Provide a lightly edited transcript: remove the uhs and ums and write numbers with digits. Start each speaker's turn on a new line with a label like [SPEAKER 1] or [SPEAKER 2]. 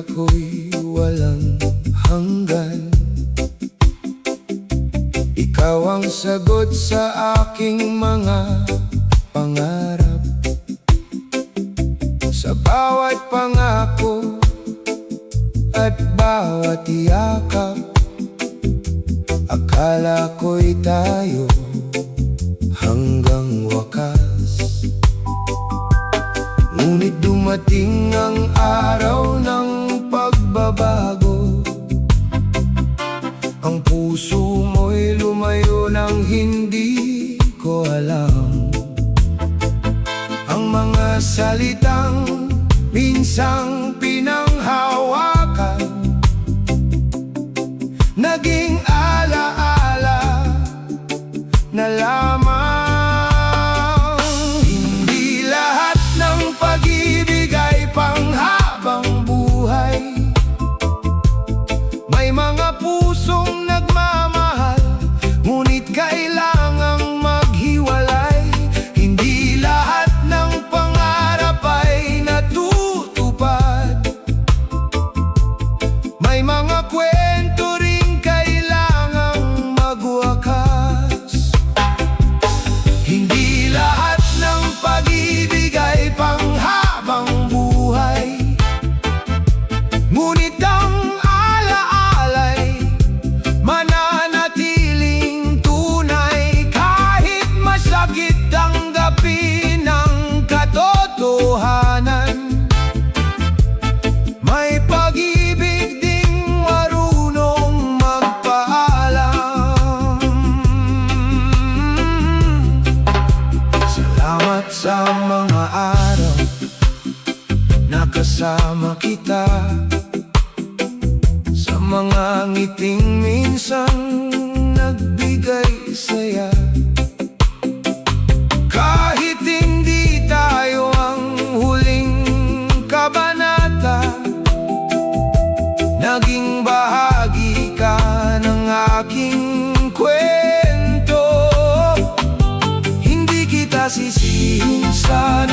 [SPEAKER 1] saya ko'y walang hanggan. Ikaw ang sagot sa aking mga pangarap. Sa bawat pangako at bawat yakap, akala ko'y tayo hanggang wakas. Ngunit dumating ang araw ng pagbabago. Ang puso mo'y lumayo nang hindi ko alam. Ang mga salitang minsang pinanghawakan, naging alaala na lamang. Hindi lahat ng pag-ibig ay panghabang buhay. May mga pusong nagmamahal, ngunit kailangang maghiwalay. Hindi lahat ng pangarap ay natutupad. May mga kwento ring kailangang magwakas. Hindi lahat ng pag-ibig ay panghabang buhay, ngunit ang alaala'y mananatiling tunay. Kahit masakit tanggapin ang katotohanan, may pag-ibig ding marunong magpaalam. Salamat sa mga araw na kasama kita, sa mga ngiting minsan nagbigay saya. Kahit hindi tayo ang huling kabanata, naging bahagi ka ng aking kwento. Hindi kita sisihin sa